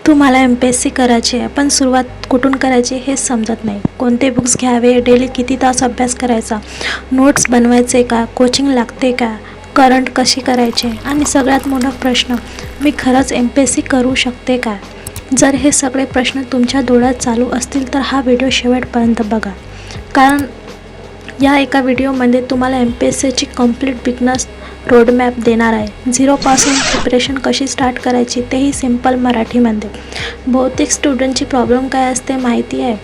तुम्हाला MPSC करायची आहे, पण सुरुवात कुठून करायची हेच समजत नाही. कोणते बुक्स घ्यावे, डेली किती तास अभ्यास करायचा, नोट्स बनवायचे का, कोचिंग लागते का, करंट कशी करायचे आणि सगळ्यात मोठा प्रश्न, मी खरंच MPSC करू शकते का? जर हे सगळे प्रश्न तुमच्या डोळ्यात चालू असतील तर हा व्हिडिओ शेवटपर्यंत बघा. कारण या एका व्हिडिओमध्ये तुम्हाला MPSCची कंप्लीट बिगनर्स रोडमॅप देणार आहे. झिरोपासून प्रिपरेशन कशी स्टार्ट करायची तेही सिंपल मराठीमध्ये. बहुतेक स्टुडंटची प्रॉब्लेम काय असते माहिती आहे?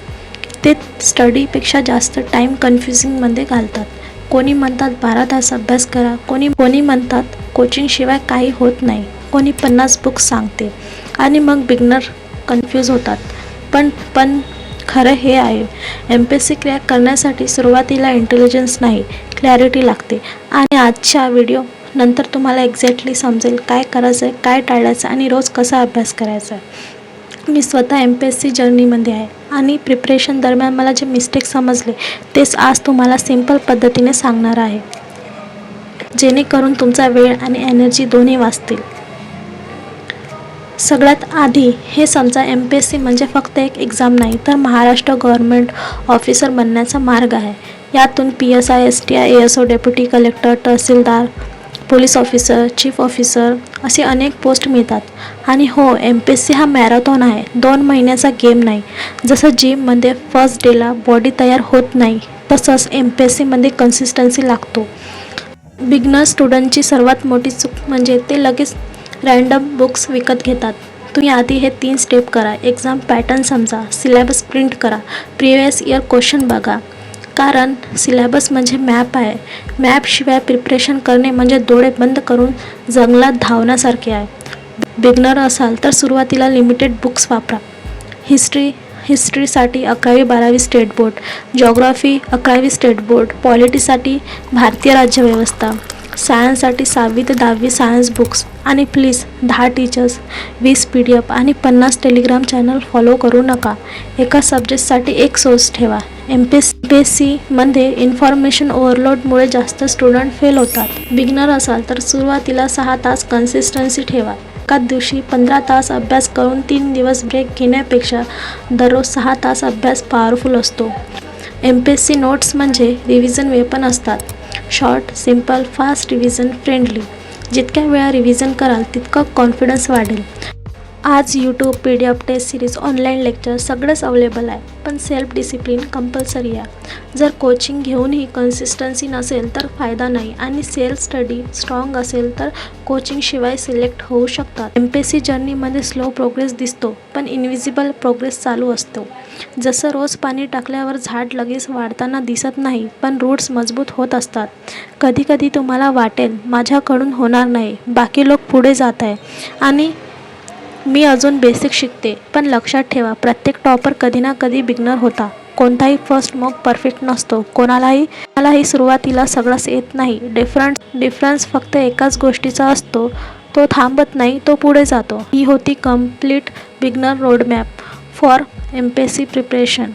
ते स्टडीपेक्षा जास्त टाईम कन्फ्युजिंगमध्ये घालतात. कोणी म्हणतात 12 तास अभ्यास करा, कोणी म्हणतात कोचिंगशिवाय काही होत नाही, कोणी 50 बुक्स सांगते आणि मग बिगनर कन्फ्यूज होतात. पण खरं हे आहे, MPSC क्रॅक करण्यासाठी सुरुवातीला इंटेलिजन्स नाही, क्लॅरिटी लागते. आणि आजच्या व्हिडिओ नंतर तुम्हाला एक्झॅक्टली समजेल काय करायचं आहे, काय टाळायचं आणि रोज कसा अभ्यास करायचा आहे. मी स्वतः MPSC जर्नीमध्ये आहे आणि प्रिपरेशन दरम्यान मला जे मिस्टेक समजले तेच आज तुम्हाला सिंपल पद्धतीने सांगणार आहे, जेणेकरून तुमचा वेळ आणि एनर्जी दोन्ही वाचतील. सगळ्यात आधी हे समजा, MPSC म्हणजे फक्त एक एक्झाम नाही, तर महाराष्ट्र गव्हर्नमेंट ऑफिसर बनण्याचा मार्ग आहे. यातून PSI, STI, ASO, deputy collector, tehsildar, police officer, chief officer असे अनेक पोस्ट मिळतात. आणि हो, MPSC हा मॅरेथॉन आहे, 2 महिन्याचा गेम नाही. जसं जिममध्ये फर्स्ट डेला बॉडी तयार होत नाही, तसंच MPSCमध्ये कन्सिस्टन्सी लागतो. बिगनर स्टुडंटची सर्वात मोठी चूक म्हणजे ते लगेच रँडम बुक्स विकत घेतात. तुम्ही आधी हे 3 स्टेप करा. एक्झाम पॅटर्न समजा, सिलेबस प्रिंट करा, प्रिव्हियस इयर क्वेश्चन बघा. कारण सिलेबस म्हणजे मॅप आहे. मॅपशिवाय प्रिपरेशन करणे म्हणजे डोळे बंद करून जंगलात धावण्यासारखे आहे. बिगनर असाल तर सुरुवातीला लिमिटेड बुक्स वापरा. हिस्ट्रीसाठी 11वी-12वी स्टेट बोर्ड, जिओग्राफी 11वी स्टेट बोर्ड, पॉलिटीसाठी भारतीय राज्यव्यवस्था, सायन्ससाठी 6वी ते 10वी सायन्स बुक्स. आणि प्लीज 10 टीचर्स, 20 PDF आणि 50 टेलिग्राम चॅनल फॉलो करू नका. एका सब्जेक्टसाठी एक सोर्स ठेवा. MPSCमध्ये इन्फॉर्मेशन ओव्हरलोडमुळे जास्त स्टुडंट फेल होतात. बिगनर असाल तर सुरुवातीला 6 तास कन्सिस्टन्सी ठेवा. एका दिवशी 15 तास अभ्यास करून 3 दिवस ब्रेक घेण्यापेक्षा दररोज 6 तास अभ्यास पॉवरफुल असतो. MPSC नोट्स म्हणजे रिव्हिजन वेपन असतात. Short, simple, fast, revision friendly. जितक्या वेळा रिव्हिजन कराल तितकं कॉन्फिडन्स वाढेल. आज YouTube, PDF, test series, online lecture सगळंच अवेलेबल आहे. पण सेल्फ डिसिप्लिन कंपल्सरी आहे. जर कोचिंग घेऊनही कन्सिस्टन्सी नसेल तर फायदा नाही आणि सेल्फ स्टडी स्ट्रॉंग असेल तर कोचिंगशिवाय सिलेक्ट होऊ शकतात. MPSC जर्नीमध्ये स्लो प्रोग्रेस दिसतो, पण इनविजिबल प्रोग्रेस चालू असतो. जसं रोज पाणी टाकल्यावर झाड लगेच वाढताना दिसत नाही, पण रूट्स मजबूत होत असतात. कधीकधी तुम्हाला वाटेल माझ्याकडून होणार नाही, बाकी लोक पुढे जात आहे आणि मी अजून बेसिक शिकते. पण लक्षात ठेवा, प्रत्येक टॉपर कधी ना कधी बिगनर होता. कोणताही फर्स्ट मॉक परफेक्ट नसतो. कोणालाही सुरुवातीला सगळंच येत नाही. डिफरन्स फक्त एकाच गोष्टीचा असतो, तो थांबत नाही, तो पुढे जातो. ही होती complete beginner roadmap for MPSC preparation.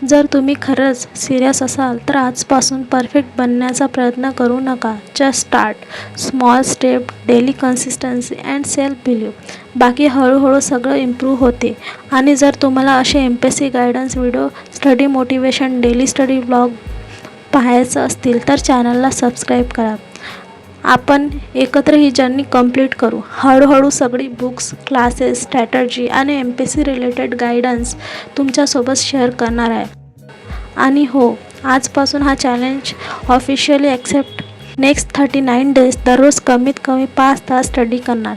जर तुम्ही खरंच सिरियस असाल तर आजपासून परफेक्ट बनण्याचा प्रयत्न करू नका. Just start. Small step, daily consistency and self believe. बाकी हळूहळू सगळं इम्प्रूव्ह होते. आणि जर तुम्हाला असे MPSC guidance video, study motivation, daily study blog पाहायचं असतील तर चॅनलला सबस्क्राईब करा. आपण एकत्र ही जर्नी कंप्लीट करू. हळूहळू सगळी बुक्स, क्लासेस, स्ट्रॅटर्जी आणि MPSC रिलेटेड गायडन्स तुमच्यासोबत शेअर करणार आहे. आणि हो, आजपासून हा challenge officially accept. Next 39 days दररोज कमीत कमी 5 तास स्टडी करणार.